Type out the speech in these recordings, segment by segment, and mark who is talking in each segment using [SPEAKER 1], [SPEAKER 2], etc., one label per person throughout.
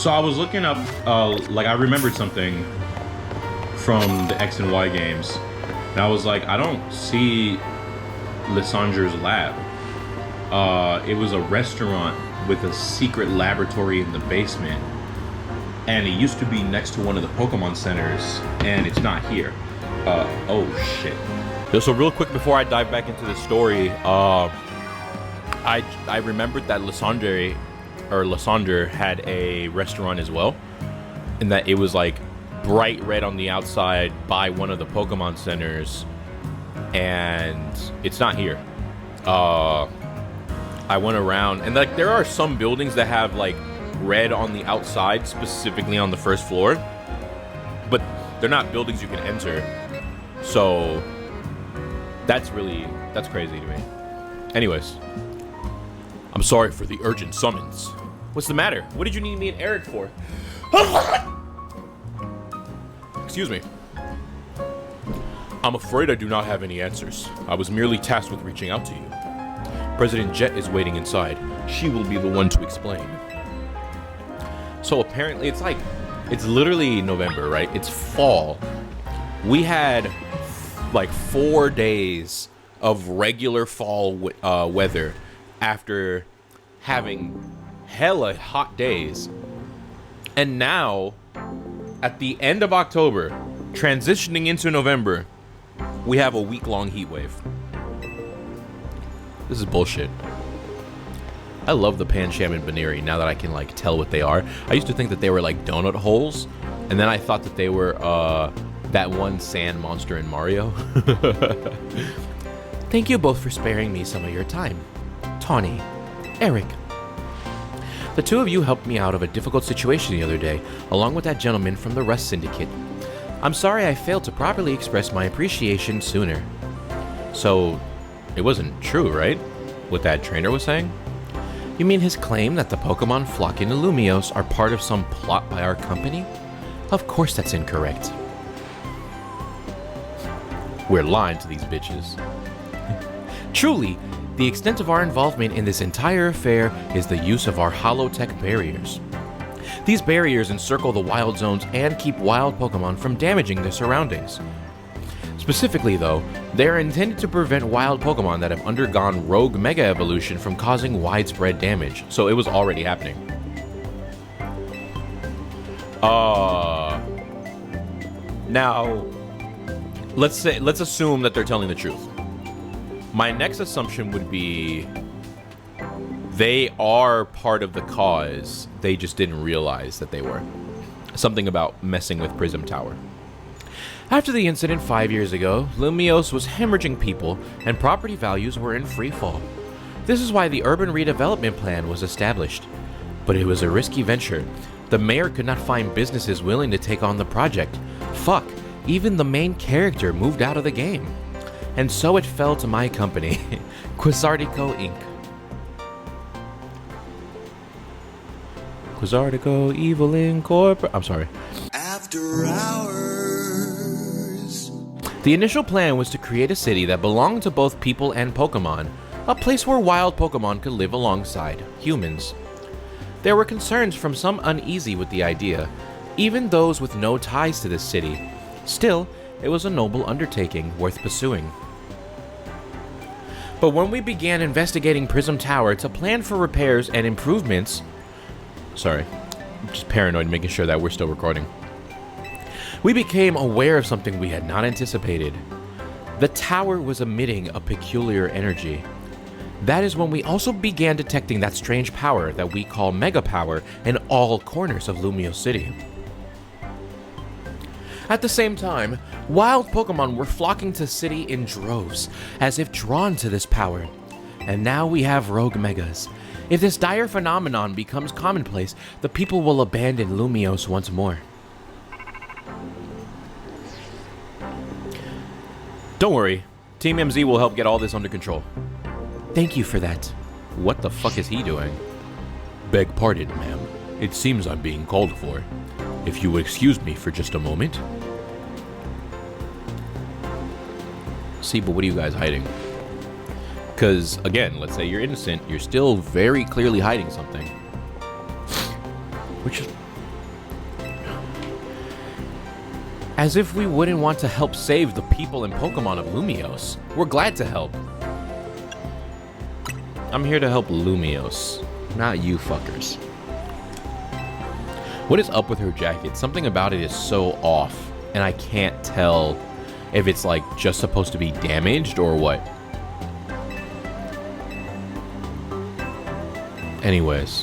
[SPEAKER 1] So I was looking up, like I remembered something from the X and Y games, and I was like, I don't see Lissandra's lab. It was a restaurant with a secret laboratory in the basement, and it used to be next to one of the Pokemon centers, and it's not here. Oh shit. So real quick before I dive back into the story, I remembered that Lysandre had a restaurant as well, and that it was like bright red on the outside by one of the Pokemon centers, and it's not here. I went around, and like there are some buildings that have like red on the outside, specifically on the first floor, but they're not buildings you can enter. So that's crazy to me. Anyways, I'm sorry for the urgent summons. What's the matter? What did you need me and Eric for? Excuse me. I'm afraid I do not have any answers. I was merely tasked with reaching out to you. President Jet is waiting inside. She will be the one to explain. So apparently it's literally November, right? It's fall. We had like 4 days of regular fall weather after having hella hot days. And now, at the end of October, transitioning into November, we have a week-long heat wave. This is bullshit. I love the Pancham and Baneri now that I can like tell what they are. I used to think that they were like donut holes, and then I thought that they were that one sand monster in Mario. Thank you both for sparing me some of your time. Tawny, Eric. The two of you helped me out of a difficult situation the other day, along with that gentleman from the Rust Syndicate. I'm sorry I failed to properly express my appreciation sooner. So, it wasn't true, right? What that trainer was saying? You mean his claim that the Pokemon flocking to Lumiose are part of some plot by our company? Of course that's incorrect. We're lying to these bitches. Truly, the extent of our involvement in this entire affair is the use of our holotech barriers. These barriers encircle the wild zones and keep wild Pokemon from damaging their surroundings. Specifically though, they are intended to prevent wild Pokemon that have undergone rogue Mega Evolution from causing widespread damage, so it was already happening. Now, let's assume that they're telling the truth. My next assumption would be they are part of the cause. They just didn't realize that they were. Something about messing with Prism Tower. After the incident 5 years ago, Lumiose was hemorrhaging people and property values were in free fall. This is why the urban redevelopment plan was established. But it was a risky venture. The mayor could not find businesses willing to take on the project. Fuck, even the main character moved out of the game. And so it fell to my company, Quizartico Inc. Quizartico Evil Incorporated. I'm sorry.
[SPEAKER 2] After hours.
[SPEAKER 1] The initial plan was to create a city that belonged to both people and Pokemon, a place where wild Pokemon could live alongside humans. There were concerns from some uneasy with the idea, even those with no ties to this city. Still, it was a noble undertaking worth pursuing. But when we began investigating Prism Tower to plan for repairs and improvements... Sorry, I'm just paranoid making sure that we're still recording. We became aware of something we had not anticipated. The tower was emitting a peculiar energy. That is when we also began detecting that strange power that we call Mega Power in all corners of Lumiose City. At the same time, wild Pokemon were flocking to the city in droves, as if drawn to this power. And now we have rogue Megas. If this dire phenomenon becomes commonplace, the people will abandon Lumiose once more. Don't worry, Team MZ will help get all this under control. Thank you for that. What the fuck is he doing? Beg pardon, ma'am. It seems I'm being called for. If you would excuse me for just a moment. See, but what are you guys hiding? Because, again, let's say you're innocent, you're still very clearly hiding something. Which is
[SPEAKER 2] As if we wouldn't want to help save the people and Pokemon of Lumios. We're glad to help. I'm here to help Lumios, not you fuckers. What is up with her jacket? Something about it is so off, and I can't tell if it's like just supposed to be damaged or what. Anyways.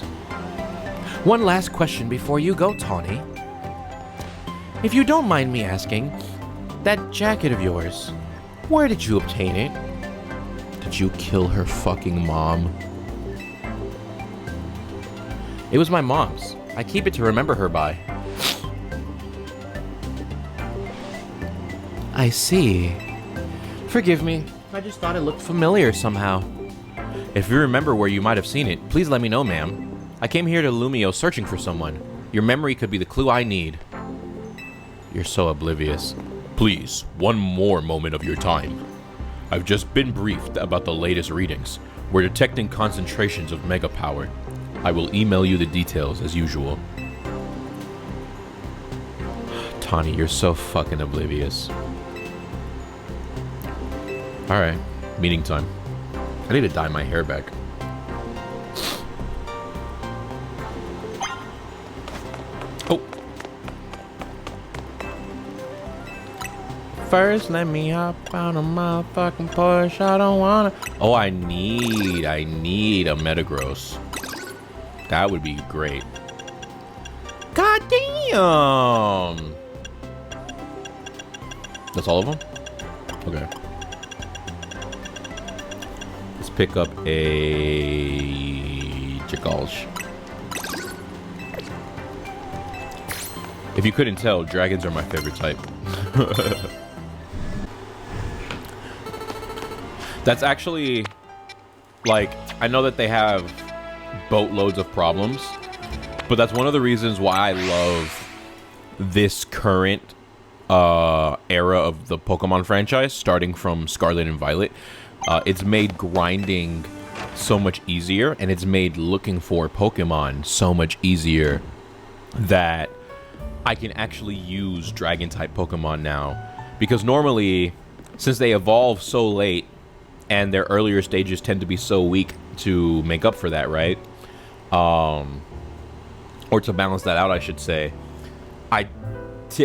[SPEAKER 2] One last question before you go, Tawny. If you don't mind me asking, that jacket of yours, where did you obtain it? Did you kill her fucking mom? It was my mom's. I keep it to remember her by. I see. Forgive me. I just thought it looked familiar somehow. If you remember where you might have seen it, please let me know, ma'am. I came here to Lumio searching for someone. Your memory could be the clue I need. You're so oblivious. Please, one more moment of your time. I've just been briefed about the latest readings. We're detecting concentrations of mega power. I will email you the details as usual. Tawny, you're so fucking oblivious. Alright, meeting time. I need to dye my hair back. Oh. First, let me hop on a motherfucking Porsche. I don't wanna. Oh, I need a Metagross. That would be great. God damn! That's all of them? Okay. Let's pick up a Jigalsh. If you couldn't tell, dragons are my favorite type. That's actually, like, I know that they have boatloads of problems, but that's one of the reasons why I love this current era of the Pokemon franchise, starting from Scarlet and Violet. It's made grinding so much easier, and it's made looking for Pokemon so much easier that I can actually use Dragon-type Pokemon now. Because normally, since they evolve so late, and their earlier stages tend to be so weak to make up for that, right? Or to balance that out, I should say.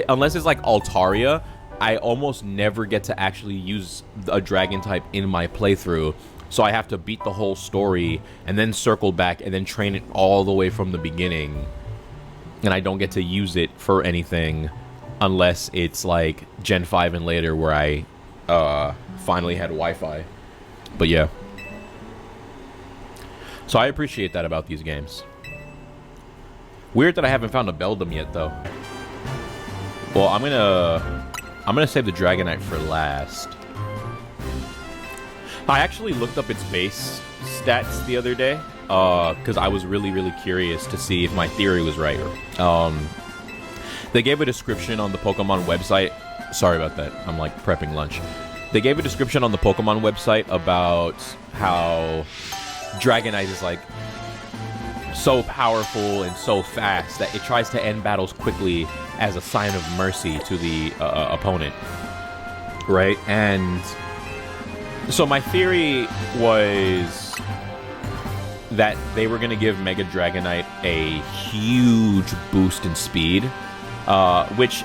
[SPEAKER 2] Unless it's like Altaria, I almost never get to actually use a dragon type in my playthrough. So I have to beat the whole story and then circle back and then train it all the way from the beginning. And I don't get to use it for anything unless it's like Gen 5 and later where I finally had Wi-Fi. But yeah. So I appreciate that about these games. Weird that I haven't found a Beldum yet, though. Well, I'm gonna save the Dragonite for last. I actually looked up its base stats the other day, because I was really curious to see if my theory was right. They gave a description on the Pokemon website. Sorry about that. I'm like prepping lunch. They gave a description on the Pokemon website about how Dragonite is like so powerful and so fast that it tries to end battles quickly as a sign of mercy to the opponent, right? And so my theory was that they were going to give Mega Dragonite a huge boost in speed, which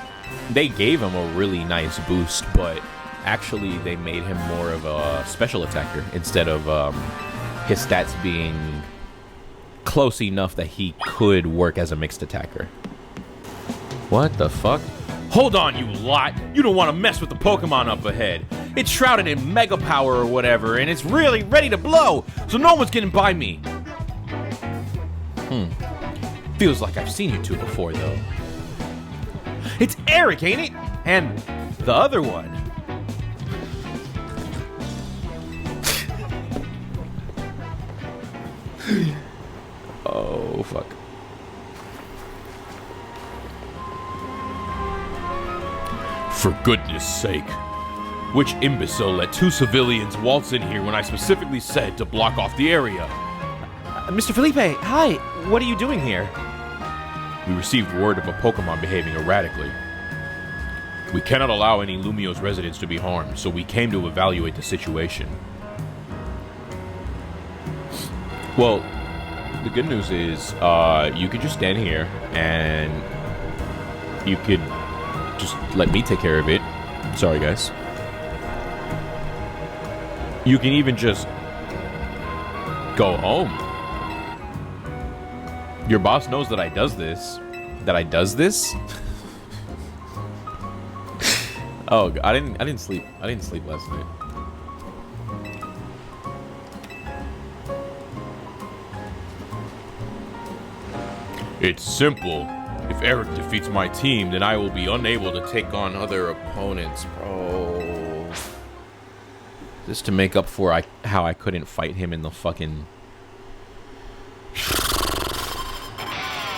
[SPEAKER 2] they gave him a really nice boost, but actually they made him more of a special attacker instead of his stats being close enough that he could work as a mixed attacker. What the fuck? Hold on, you lot! You don't want to mess with the Pokemon up ahead. It's shrouded in Mega Power or whatever, and it's really ready to blow, so no one's getting by me. Feels like I've seen you two before, though. It's Eric, ain't it? And the other one. Oh, fuck. For goodness sake. Which imbecile let two civilians waltz in here when I specifically said to block off the area?
[SPEAKER 3] Mr. Felipe, hi. What are you doing here?
[SPEAKER 2] We received word of a Pokemon behaving erratically. We cannot allow any Lumio's residents to be harmed, so we came to evaluate the situation. Well, the good news is, you could just stand here, and you could just let me take care of it. Sorry, guys. You can even just go home. Your boss knows that I does this. Oh, I didn't sleep. I didn't sleep last night. It's simple. If Eric defeats my team, then I will be unable to take on other opponents, bro. Just to make up for how I couldn't fight him in the fucking...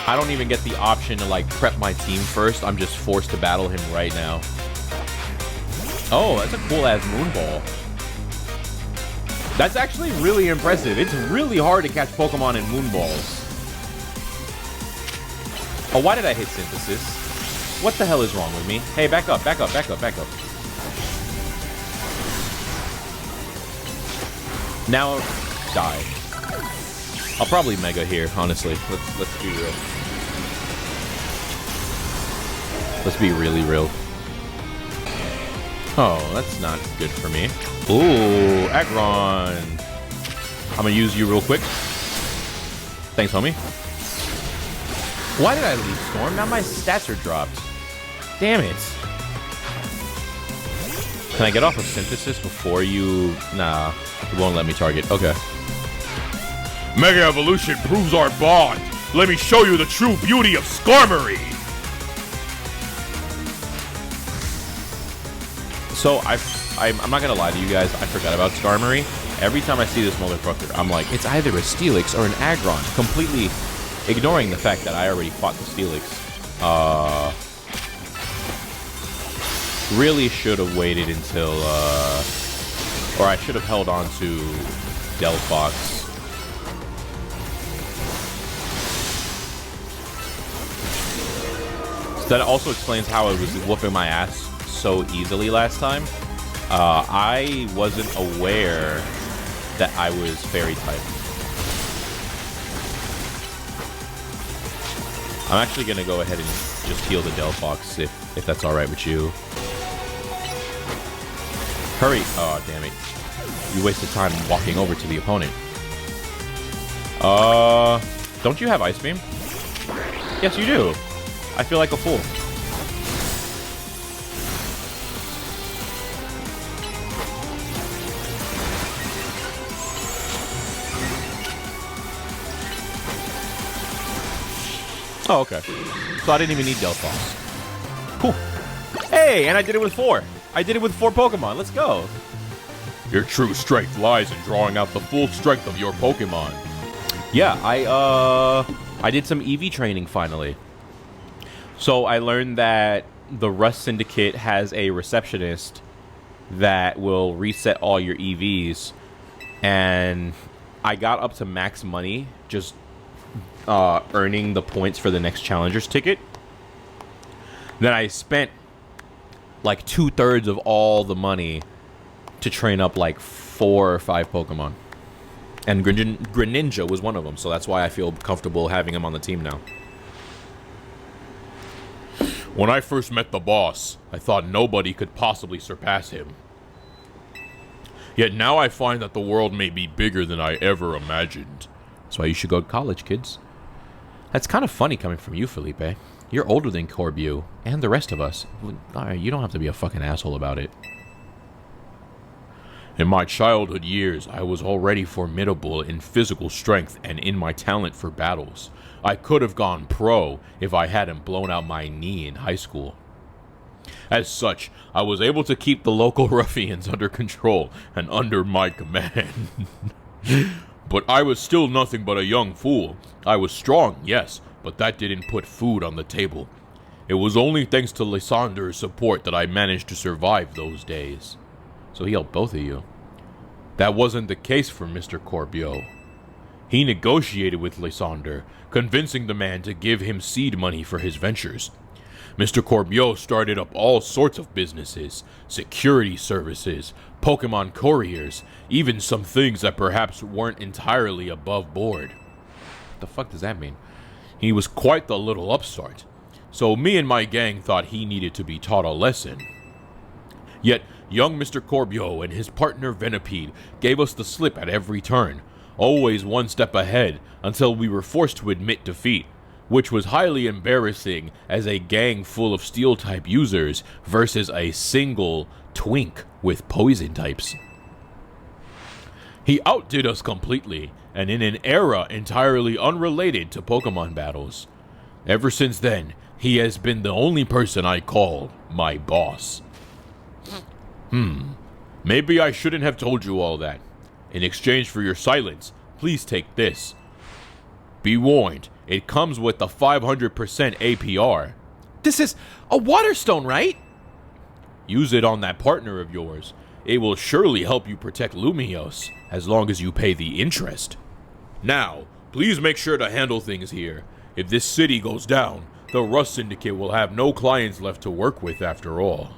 [SPEAKER 2] I don't even get the option to, like, prep my team first. I'm just forced to battle him right now. Oh, that's a cool-ass moonball. That's actually really impressive. It's really hard to catch Pokemon in moonballs. Oh, why did I hit Synthesis? What the hell is wrong with me? Hey, back up, back up, back up, back up. Now, die. I'll probably Mega here, honestly. Let's be real. Let's be really real. Oh, that's not good for me. Ooh, Aggron. I'm gonna use you real quick. Thanks, homie. Why did I leave Storm? Now my stats are dropped. Damn it. Can I get off of Synthesis before you... Nah, it won't let me target. Okay. Mega Evolution proves our bond. Let me show you the true beauty of Skarmory. So I'm not gonna lie to you guys. I forgot about Skarmory. Every time I see this motherfucker, I'm like, it's either a Steelix or an Aggron. Completely ignoring the fact that I already fought the Steelix. Really should have waited until, or I should have held on to Delphox. So that also explains how I was whooping my ass so easily last time. I wasn't aware that I was fairy type. I'm actually gonna go ahead and just heal the Delphox if that's alright with you. Hurry! Oh, damn it. You wasted time walking over to the opponent. Don't you have Ice Beam? Yes, you do. I feel like a fool. Oh, okay. So I didn't even need Delphox. Cool. Hey, and I did it with 4. I did it with 4 Pokemon. Let's go. Your true strength lies in drawing out the full strength of your Pokemon. Yeah, I did some EV training finally. So I learned that the Rust Syndicate has a receptionist that will reset all your EVs. And I got up to max money just earning the points for the next Challengers ticket. Then I spent like 2/3 of all the money to train up like 4 or 5 Pokemon. And Greninja was one of them, so that's why I feel comfortable having him on the team now. When I first met the boss, I thought nobody could possibly surpass him. Yet now I find that the world may be bigger than I ever imagined. That's why you should go to college, kids. That's kind of funny coming from you, Felipe. You're older than Corbu and the rest of us. You don't have to be a fucking asshole about it. In my childhood years, I was already formidable in physical strength and in my talent for battles. I could have gone pro if I hadn't blown out my knee in high school. As such, I was able to keep the local ruffians under control and under my command. But I was still nothing but a young fool. I was strong, yes, but that didn't put food on the table. It was only thanks to Lysander's support that I managed to survive those days. So he helped both of you. That wasn't the case for Mr. Corbu. He negotiated with Lysander, convincing the man to give him seed money for his ventures. Mr. Corbeau started up all sorts of businesses, security services, Pokemon couriers, even some things that perhaps weren't entirely above board. What the fuck does that mean? He was quite the little upstart, so me and my gang thought he needed to be taught a lesson. Yet, young Mr. Corbeau and his partner Venipede gave us the slip at every turn, always one step ahead until we were forced to admit defeat, which was highly embarrassing as a gang full of Steel-type users versus a single twink with poison types. He outdid us completely, and in an era entirely unrelated to Pokemon battles. Ever since then, he has been the only person I call my boss. Maybe I shouldn't have told you all that. In exchange for your silence, please take this. Be warned, it comes with the 500% APR.
[SPEAKER 3] This is a water stone, right?
[SPEAKER 2] Use it on that partner of yours. It will surely help you protect Lumiose, as long as you pay the interest. Now, please make sure to handle things here. If this city goes down, the Rust Syndicate will have no clients left to work with after all.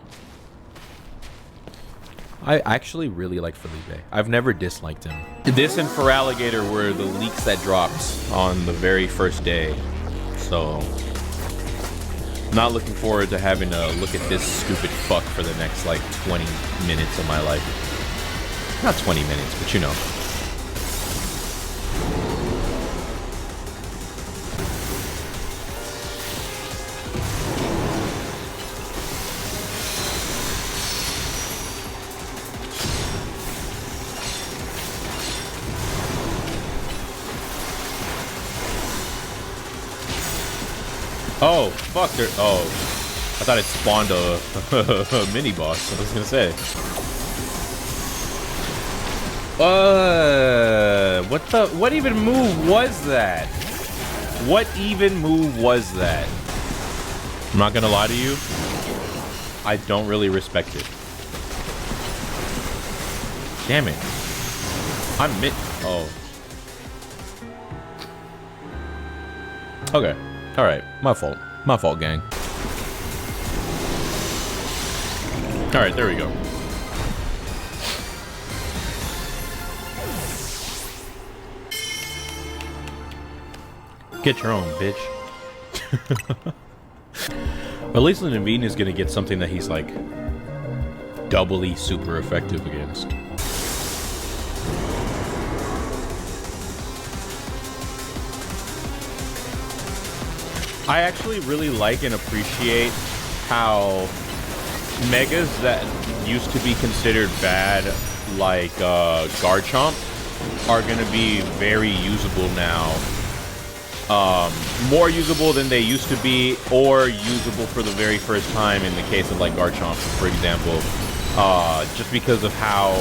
[SPEAKER 3] I actually really like Felipe. I've never disliked him. This and Feraligatr were the leaks that dropped on the very first day. So, not looking forward to having to look at this stupid fuck for the next, like, 20 minutes of my life. Not 20 minutes, but you know.
[SPEAKER 2] Oh, fuck, I thought it spawned a mini-boss, I was gonna say.
[SPEAKER 3] What even move was that? What even move was that?
[SPEAKER 2] I'm not gonna lie to you, I don't really respect it. Damn it. Oh. Okay. Alright. My fault. My fault, gang. Alright, there we go.
[SPEAKER 1] Get your own, bitch. At least Naveen is gonna get something that he's like doubly super effective against.
[SPEAKER 2] I actually really like and appreciate how megas that used to be considered bad, like Garchomp, are going to be very usable now. More usable than they used to be, or usable for the very first time in the case of like Garchomp, for example. Just because of how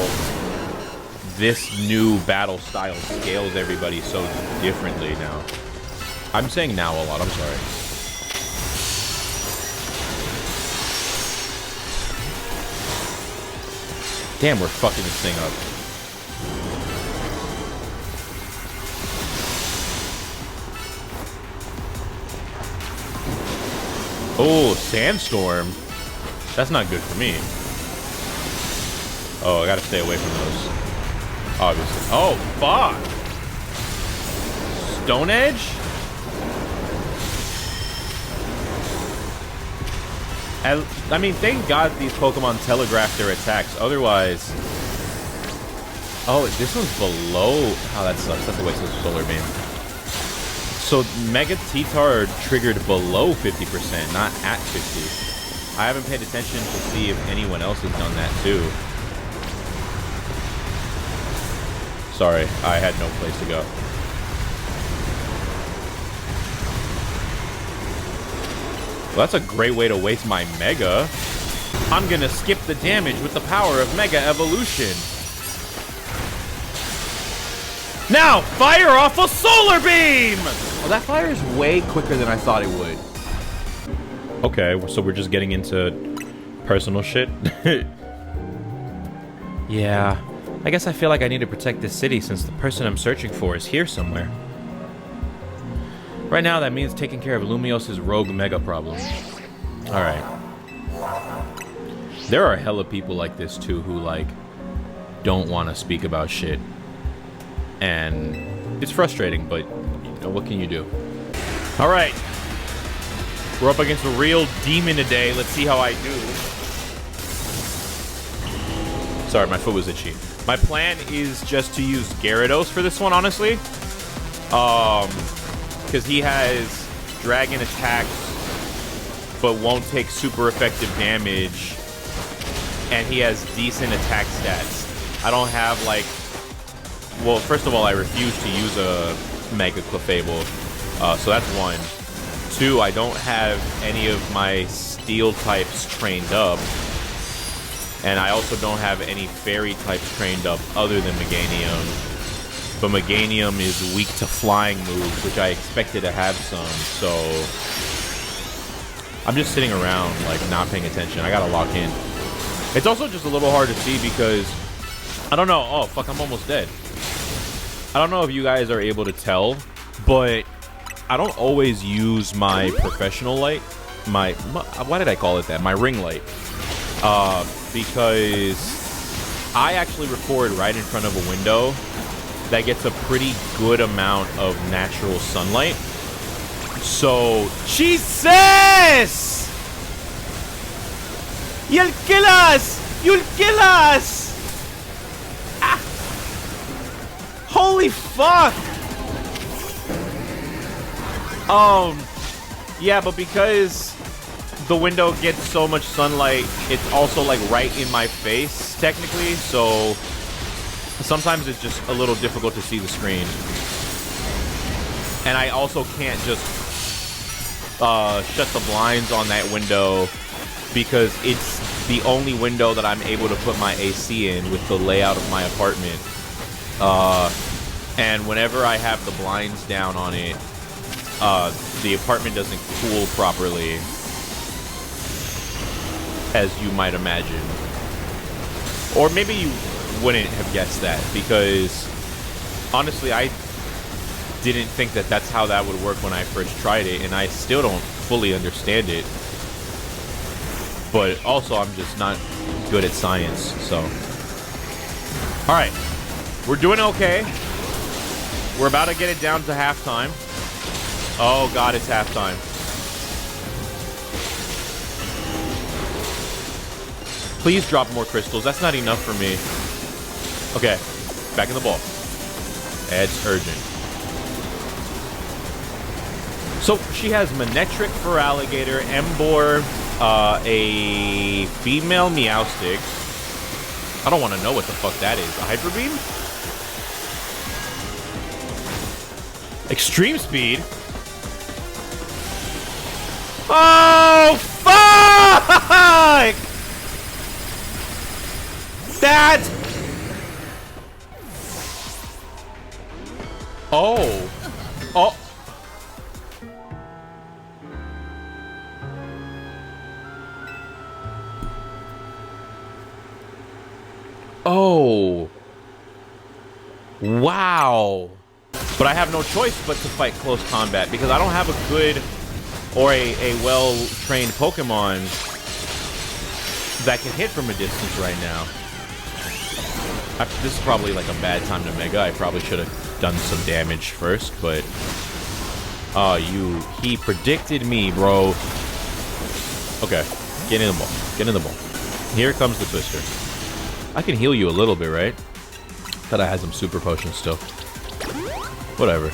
[SPEAKER 2] this new battle style scales everybody so differently now. I'm saying now a lot, I'm sorry. Damn, we're fucking this thing up. Oh, Sandstorm. That's not good for me. Oh, I gotta stay away from those. Obviously. Oh, fuck! Stone Edge? I mean, thank God these Pokemon telegraph their attacks. Otherwise... Oh, this one's below... Oh, that sucks. That's a waste of Solar Beam. So, Mega T-Tar triggered below 50%, not at 50. I haven't paid attention to see if anyone else has done that, too. Sorry, I had no place to go. Well, that's a great way to waste my Mega. I'm gonna skip the damage with the power of Mega Evolution. Now, fire off a Solar Beam!
[SPEAKER 3] Well, that fires way quicker than I thought it would.
[SPEAKER 1] Okay, so we're just getting into personal shit.
[SPEAKER 3] Yeah, I guess I feel like I need to protect this city since the person I'm searching for is here somewhere. Right now, that means taking care of Lumiose's rogue Mega problem. All right. There are hella people like this too who like don't want to speak about shit, and it's frustrating. But you know, what can you do? All right, we're up against a real demon today. Let's see how I do. Sorry, my foot was itchy. My plan is just to use Gyarados for this one, honestly, because he has dragon attacks but won't take super effective damage, and he has decent attack stats. I don't have, like... Well, first of all, I refuse to use a Mega Clefable, so that's one. Two, I don't have any of my Steel types trained up, and I also don't have any Fairy types trained up other than Meganium. But Meganium is weak to flying moves, which I expected to have some, so... I'm just sitting around, like, not paying attention. I gotta lock in. It's also just a little hard to see because... I don't know. Oh, fuck, I'm almost dead. I don't know if you guys are able to tell, but I don't always use my professional light. My why did I call it that? My ring light. Because I actually record right in front of a window that gets a pretty good amount of natural sunlight. So, Jesus! You'll kill us! You'll kill us! Ah. Holy fuck! Yeah, but because the window gets so much sunlight, it's also like right in my face, technically, so sometimes it's just a little difficult to see the screen. And I also can't just shut the blinds on that window because it's the only window that I'm able to put my AC in with the layout of my apartment. And whenever I have the blinds down on it, the apartment doesn't cool properly, as you might imagine. Or maybe you wouldn't have guessed that, because honestly, I didn't think that that's how that would work when I first tried it, and I still don't fully understand it. But also, I'm just not good at science, so. Alright. We're doing okay. We're about to get it down to halftime. Oh god, it's halftime. Please drop more crystals. That's not enough for me. Okay. Back in the ball. It's urgent. So, she has Manectric for Alligator, Emboar, a female Meowstic. I don't want to know what the fuck that is. A Hyper Beam? Extreme Speed? Oh, fuck! That's... Oh. Oh. Oh. Wow. But I have no choice but to fight close combat because I don't have a good or a well-trained Pokemon that can hit from a distance right now. This is probably like a bad time to Mega. I probably should have done some damage first, but... he predicted me, bro. Okay, get in the ball. Get in the ball. Here comes the Twister. I can heal you a little bit, right? Thought I had some super potions still. Whatever.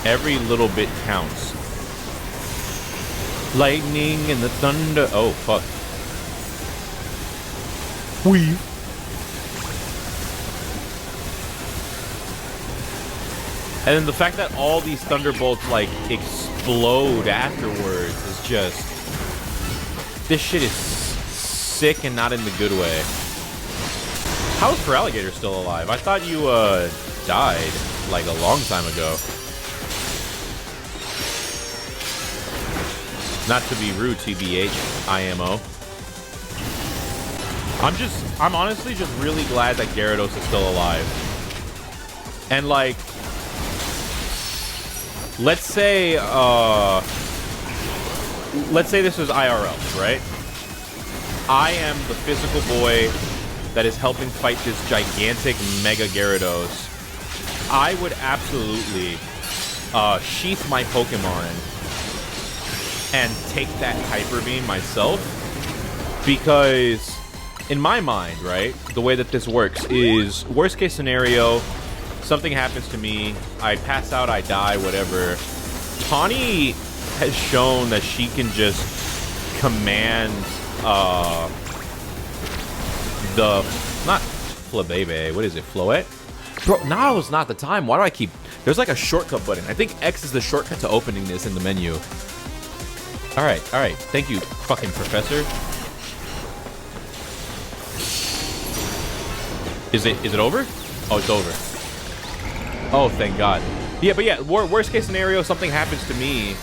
[SPEAKER 3] Every little bit counts. Lightning and the thunder. Oh, fuck. Weave. And then the fact that all these thunderbolts, like, explode afterwards is just... This shit is sick and not in the good way. How is Feraligatr still alive? I thought you, died, like, a long time ago. Not to be rude, TBH, IMO. I'm honestly just really glad that Gyarados is still alive. And, like... Let's say,
[SPEAKER 2] let's say this is IRL, right? I am the physical boy that is helping fight this gigantic Mega Gyarados. I would absolutely sheath my Pokemon and take that Hyper Beam myself, because in my mind, right, the way that this works is worst case scenario, something happens to me, I pass out, I die, whatever. Tawny has shown that she can just command the, not Flabebe, what is it, Floette? Bro, now is not the time. Why do I keep... There's like a shortcut button. I think X is the shortcut to opening this in the menu. Alright. Thank you, fucking professor. Is it over? Oh, it's over. Oh, thank God. Yeah, but yeah, worst case scenario, something happens to me.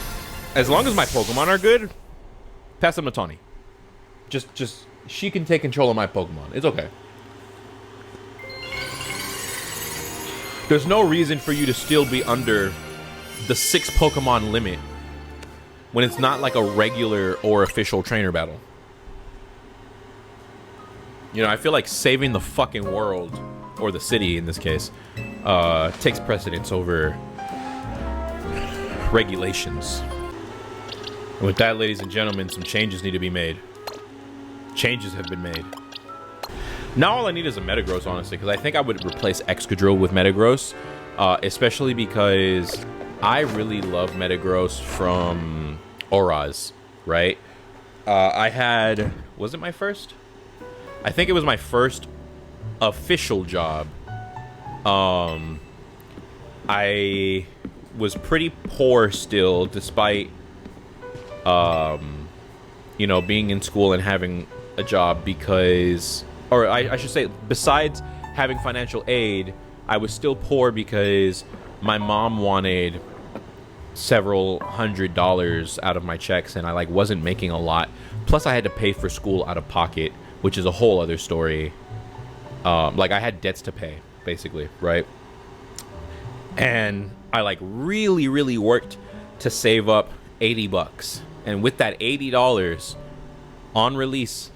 [SPEAKER 2] As long as my Pokemon are good, pass them to Tawny. Just, she can take control of my Pokemon. It's okay. There's no reason for you to still be under the 6 Pokemon limit when it's not like a regular or official trainer battle. You know, I feel like saving the fucking world, or the city in this case, takes precedence over regulations. And with that, ladies and gentlemen, some changes need to be made. Changes have been made. Now all I need is a Metagross, honestly, because I think I would replace Excadrill with Metagross, especially because I really love Metagross from Oraz, right? I had... Was it my first? I think it was my first official job. I was pretty poor still, despite, you know, being in school and having a job, because... Or I should say, besides having financial aid, I was still poor because my mom wanted several $100s out of my checks, and I like wasn't making a lot. Plus, I had to pay for school out of pocket, which is a whole other story. Like, I had debts to pay, basically, right? And I like really worked to save up 80 bucks. And with that $80 on release,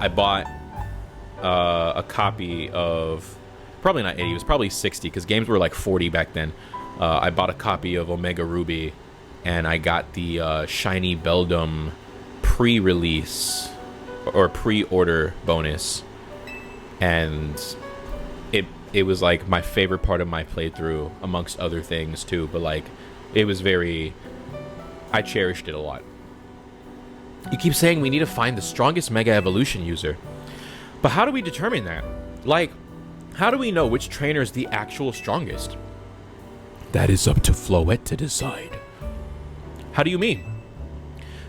[SPEAKER 2] I bought a copy of, probably not 80, it was probably 60, because games were like 40 back then. I bought a copy of Omega Ruby, and I got the Shiny Beldum pre-release or pre-order bonus, and it was like my favorite part of my playthrough, amongst other things too. But like, it was very, I cherished it a lot. You keep saying we need to find the strongest Mega Evolution user. But how do we determine that? Like, how do we know which trainer is the actual strongest? That is up to Floette to decide. How do you mean?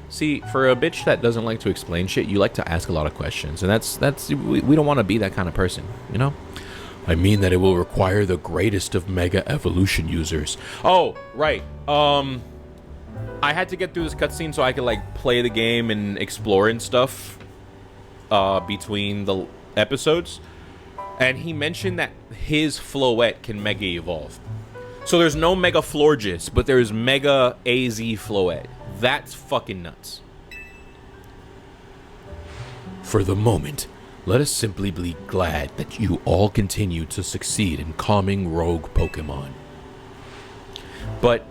[SPEAKER 2] See, for a bitch that doesn't like to explain shit, you like to ask a lot of questions. And we don't want to be that kind of person, you know? I mean that it will require the greatest of Mega Evolution users. Oh, right. I had to get through this cutscene so I could, like, play the game and explore and stuff between the episodes. And he mentioned that his Floette can Mega Evolve. So there's no Mega Florges, but there's Mega AZ Floette. That's fucking nuts. For the moment, let us simply be glad that you all continue to succeed in calming rogue Pokemon. But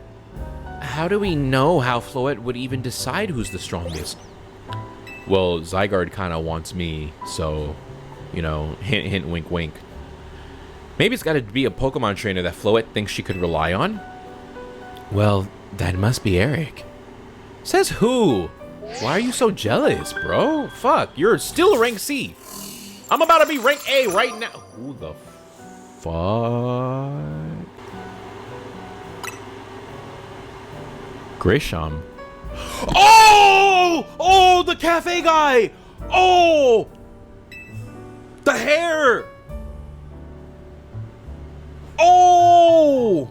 [SPEAKER 2] how do we know how Floette would even decide who's the strongest? Well, Zygarde kind of wants me, so, you know, hint, hint, wink, wink. Maybe it's got to be a Pokemon trainer that Floette thinks she could rely on? Well, that must be Eric. Says who? Why are you so jealous, bro? Fuck, you're still rank C. I'm about to be rank A right now. Who the fuck? Grisham. Oh! Oh, the cafe guy! Oh! The hair! Oh!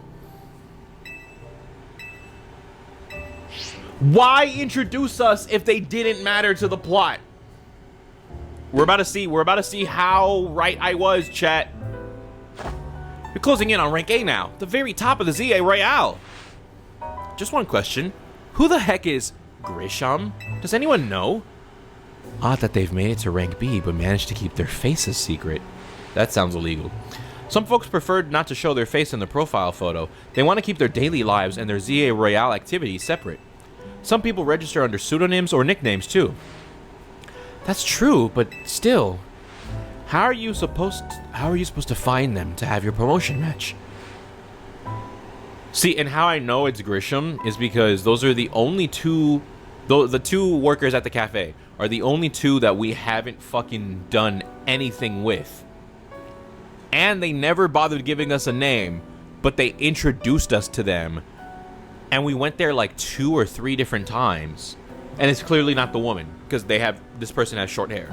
[SPEAKER 2] Why introduce us if they didn't matter to the plot? We're about to see how right I was, chat. You're closing in on rank A now, the very top of the ZA Royale. Just one question. Who the heck is Grisham? Does anyone know? Odd that they've made it to rank B, but managed to keep their faces secret. That sounds illegal. Some folks preferred not to show their face in the profile photo. They want to keep their daily lives and their ZA Royale activities separate. Some people register under pseudonyms or nicknames too. That's true, but still, how are you supposed to find them to have your promotion match? See, and how I know it's Grisham is because those are the only two, the two workers at the cafe are the only two that we haven't fucking done anything with. And they never bothered giving us a name, but they introduced us to them. And we went there like 2 or 3 different times. And it's clearly not the woman, because this person has short hair.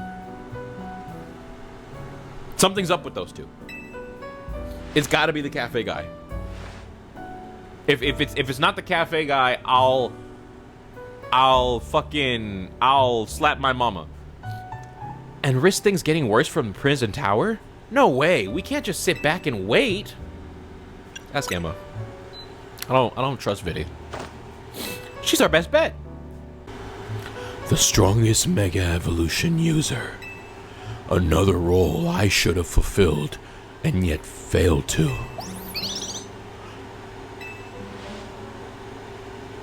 [SPEAKER 2] Something's up with those two. It's gotta be the cafe guy. If it's not the cafe guy, I'll slap my mama. And risk things getting worse from the prison tower? No way. We can't just sit back and wait. Ask Emma. I don't trust Viddy. She's our best bet. The strongest Mega Evolution user. Another role I should have fulfilled and yet failed to.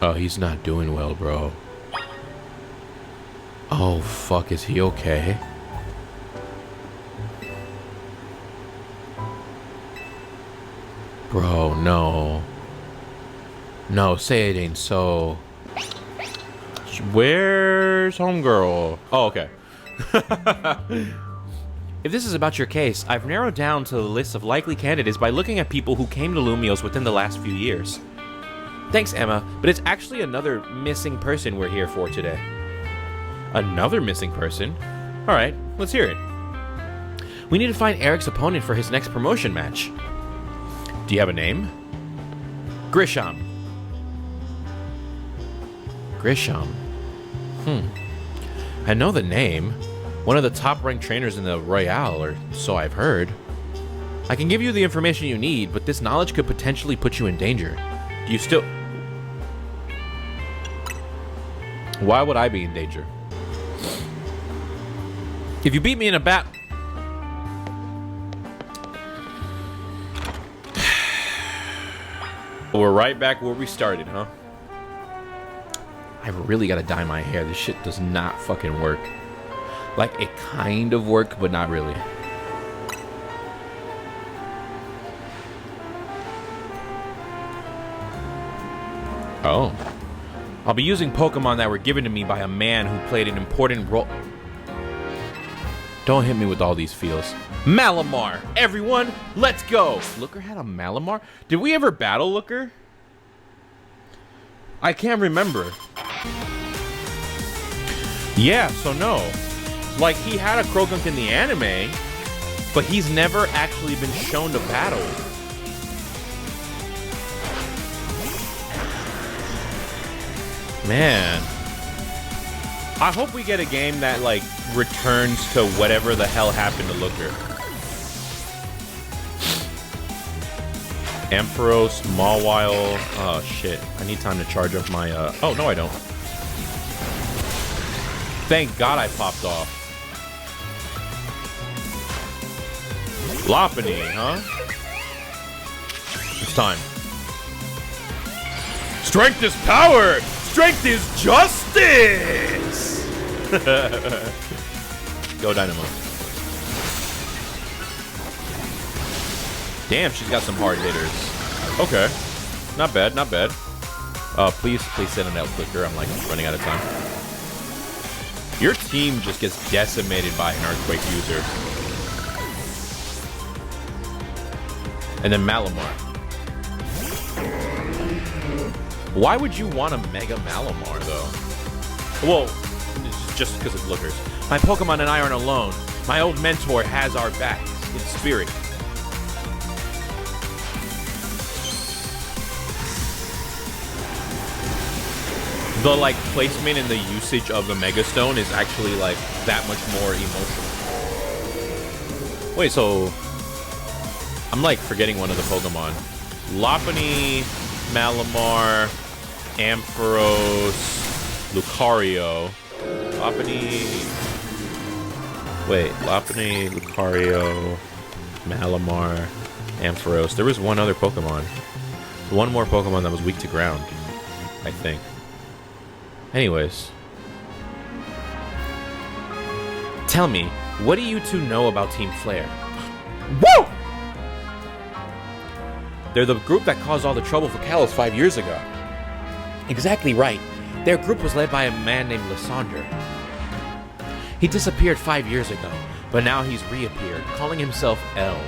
[SPEAKER 2] Oh, he's not doing well, bro. Oh, fuck, is he okay? Bro, no. No, say it ain't so. Where's homegirl? Oh, okay. If this is about your case, I've narrowed down to the list of likely candidates by looking at people who came to Lumios within the last few years. Thanks, Emma, but it's actually another missing person we're here for today. Another missing person? Alright, let's hear it. We need to find Eric's opponent for his next promotion match. Do you have a name? Grisham. Grisham. I know the name. One of the top-ranked trainers in the Royale, or so I've heard. I can give you the information you need, but this knowledge could potentially put you in danger. Do you still... Why would I be in danger? If you beat me in a bat... We're right back where we started, huh? I really gotta dye my hair. This shit does not fucking work. Like, it kind of worked, but not really. Oh. I'll be using Pokemon that were given to me by a man who played an important role. Don't hit me with all these feels. Malamar! Everyone, let's go! Looker had a Malamar? Did we ever battle Looker? I can't remember. Yeah, so no. Like, he had a Croagunk in the anime, but he's never actually been shown to battle. Man. I hope we get a game that, like, returns to whatever the hell happened to Looker. Ampharos, Mawile. Oh, shit. I need time to charge up my, Oh, no, I don't. Thank God I popped off. Lopunny, huh? It's time. Strength is power! Strength is justice! Go Dynamo. Damn, she's got some hard hitters. Okay. Not bad, not bad. Please send an out clicker. I'm like running out of time. Your team just gets decimated by an Earthquake user. And then Malamar. Why would you want a Mega Malamar, though? Well, just because of Lookers. My Pokemon and I aren't alone. My old mentor has our backs in spirit. The, like, placement and the usage of the Mega Stone is actually, like, that much more emotional. Wait, so... I'm, like, forgetting one of the Pokemon. Lopunny, Malamar, Ampharos, Lucario, Lopunny, Lucario, Malamar, Ampharos. There was one other Pokemon. One more Pokemon that was weak to ground, I think. Anyways. Tell me, what do you two know about Team Flare? Woo! They're the group that caused all the trouble for Kalos 5 years ago. Exactly right. Their group was led by a man named Lysander. He disappeared 5 years ago, but now he's reappeared, calling himself L.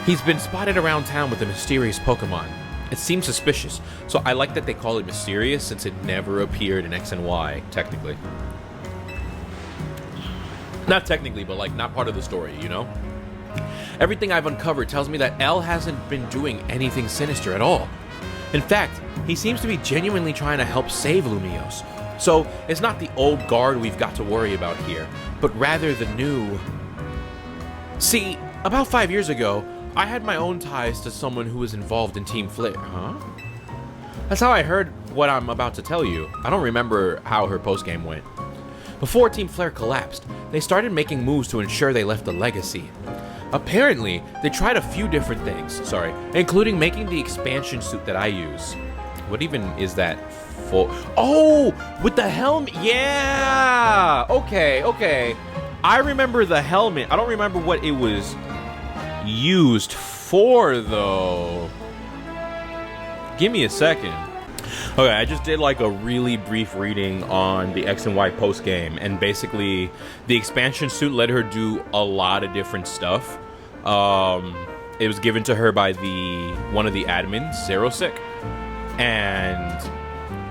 [SPEAKER 2] He's been spotted around town with a mysterious Pokemon. It seems suspicious, so I like that they call it mysterious since it never appeared in X and Y, technically. Not technically, but like not part of the story, you know? Everything I've uncovered tells me that L hasn't been doing anything sinister at all. In fact, he seems to be genuinely trying to help save Lumiose. So, it's not the old guard we've got to worry about here, but rather the new... See, about 5 years ago, I had my own ties to someone who was involved in Team Flare. Huh? That's how I heard what I'm about to tell you. I don't remember how her postgame went. Before Team Flare collapsed, they started making moves to ensure they left a legacy. Apparently, they tried a few different things, including making the expansion suit that I use. What even is that for? Oh, with the helmet. Yeah. Okay. I remember the helmet. I don't remember what it was used for, though. Give me a second. Okay, I just did like a really brief reading on the X and Y post game, and basically the expansion suit let her do a lot of different stuff. It was given to her by one of the admins, Zerosic, and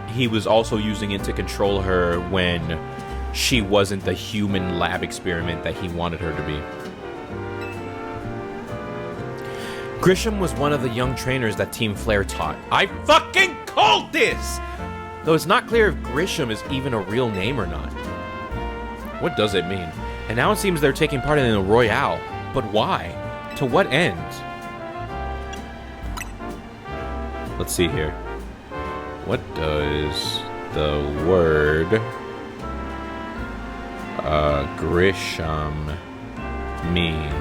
[SPEAKER 2] he was also using it to control her when she wasn't the human lab experiment that he wanted her to be. Grisham was one of the young trainers that Team Flare taught. I fucking called this! Though it's not clear if Grisham is even a real name or not. What does it mean? And now it seems they're taking part in the Royale. But why? To what end? Let's see here. What does the word Grisham mean?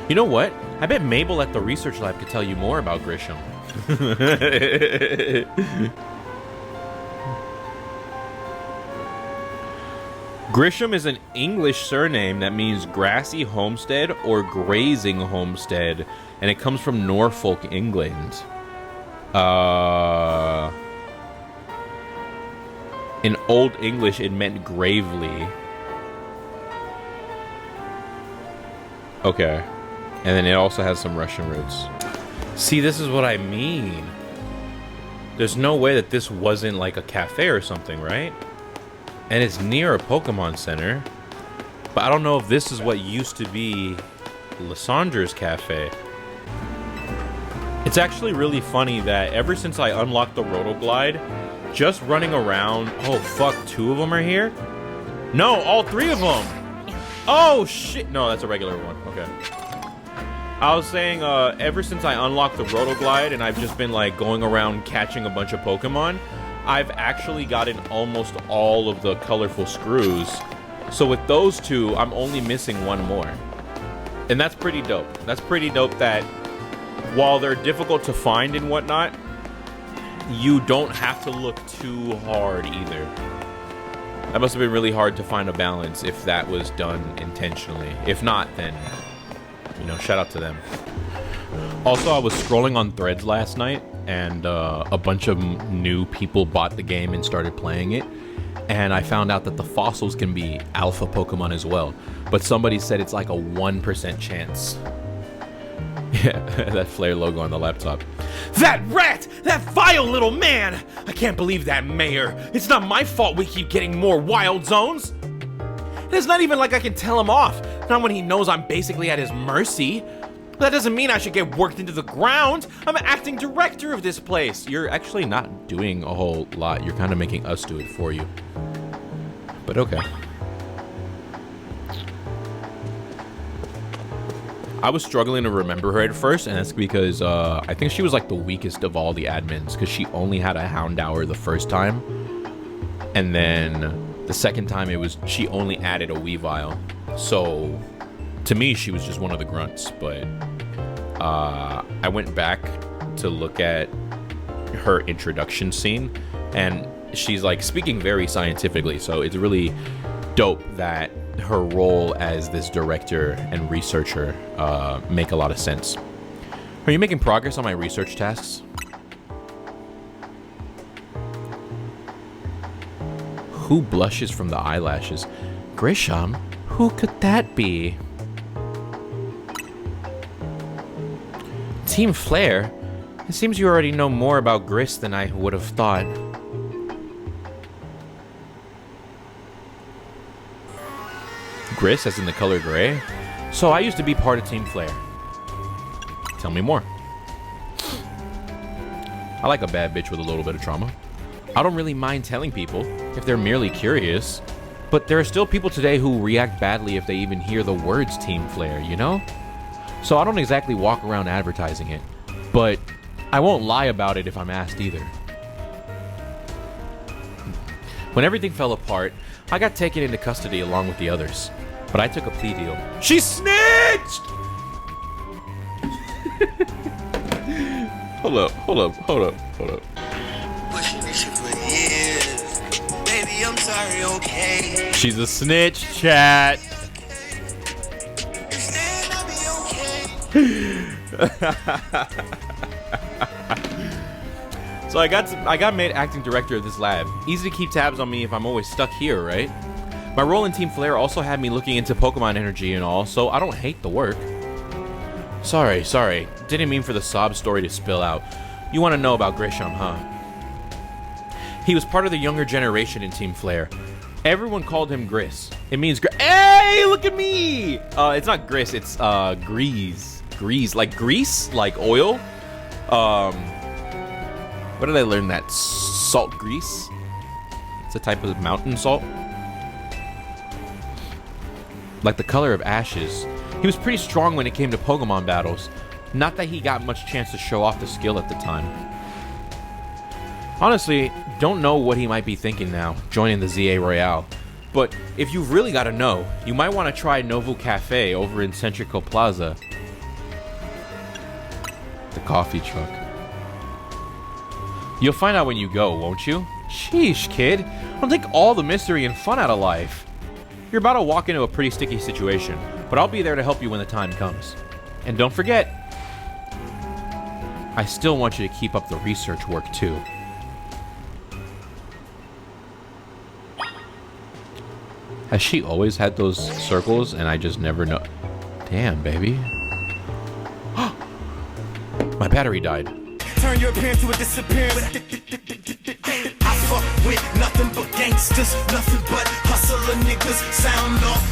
[SPEAKER 2] You know what? I bet Mabel at the research lab could tell you more about Grisham. Grisham is an English surname that means grassy homestead or grazing homestead, and it comes from Norfolk, England. In Old English, it meant gravely. Okay. And then it also has some Russian roots. See, this is what I mean. There's no way that this wasn't like a cafe or something, right? And it's near a Pokemon Center. But I don't know if this is what used to be Lysander's cafe. It's actually really funny that ever since I unlocked the Rotoglide, just running around... Oh, fuck, 2 of them are here? No, all 3 of them! Oh, shit! No, that's a regular one. Okay. I was saying, ever since I unlocked the Rotoglide and I've just been, like, going around catching a bunch of Pokemon, I've actually gotten almost all of the colorful screws. So with those 2, I'm only missing 1 more. And that's pretty dope. That's pretty dope that while they're difficult to find and whatnot, you don't have to look too hard either. That must have been really hard to find a balance if that was done intentionally. If not, then... you know, shout out to them. Also, I was scrolling on Threads last night, and a bunch of new people bought the game and started playing it. And I found out that the fossils can be alpha Pokemon as well. But somebody said it's like a 1% chance. Yeah, that Flare logo on the laptop. That rat! That vile little man! I can't believe that, Mayor. It's not my fault we keep getting more wild zones. It's not even like I can tell him off. Not when he knows I'm basically at his mercy. That doesn't mean I should get worked into the ground. I'm acting director of this place. You're actually not doing a whole lot. You're kind of making us do it for you. But okay.
[SPEAKER 3] I was struggling to remember her at first, and that's because I think she was like the weakest of all the admins because she only had a Hound Hour the first time, and then the second time she only added a Weavile. So to me, she was just one of the grunts. But I went back to look at her introduction scene, and she's like speaking very scientifically. So it's really dope that her role as this director and researcher make a lot of sense. Are you making progress on my research tasks? Who blushes from the eyelashes? Grisham? Who could that be? Team Flare? It seems you already know more about Gris than I would have thought. Gris, as in the color gray? So I used to be part of Team Flare. Tell me more. I like a bad bitch with a little bit of trauma. I don't really mind telling people if they're merely curious, but there are still people today who react badly if they even hear the words Team Flare, you know? So I don't exactly walk around advertising it, but I won't lie about it if I'm asked either. When everything fell apart, I got taken into custody along with the others, but I took a plea deal. She snitched! Hold up.
[SPEAKER 4] Baby, I'm sorry, okay.
[SPEAKER 3] She's a snitch, chat. So I got made acting director of this lab. Easy to keep tabs on me if I'm always stuck here, right? My role in Team Flare also had me looking into Pokemon energy and all, so I don't hate the work. Sorry. Didn't mean for the sob story to spill out. You want to know about Grisham, huh? He was part of the younger generation in Team Flare. Everyone called him Gris. It means hey, look at me! It's not Gris, it's Grease. Grease, like grease, like oil. What did I learn that? Salt grease? It's a type of mountain salt. Like the color of ashes. He was pretty strong when it came to Pokemon battles. Not that he got much chance to show off the skill at the time. Honestly, don't know what he might be thinking now, joining the ZA Royale. But if you've really got to know, you might want to try Novo Cafe over in Centrico Plaza. The coffee truck. You'll find out when you go, won't you? Sheesh, kid. Don't take all the mystery and fun out of life. You're about to walk into a pretty sticky situation, but I'll be there to help you when the time comes. And don't forget, I still want you to keep up the research work too. Has she always had those circles and I just never know? Damn, baby. My battery died.
[SPEAKER 4] Turn your appearance to a disappearance. I fuck with nothing but gangsters, nothing but hustler niggas. Sound off,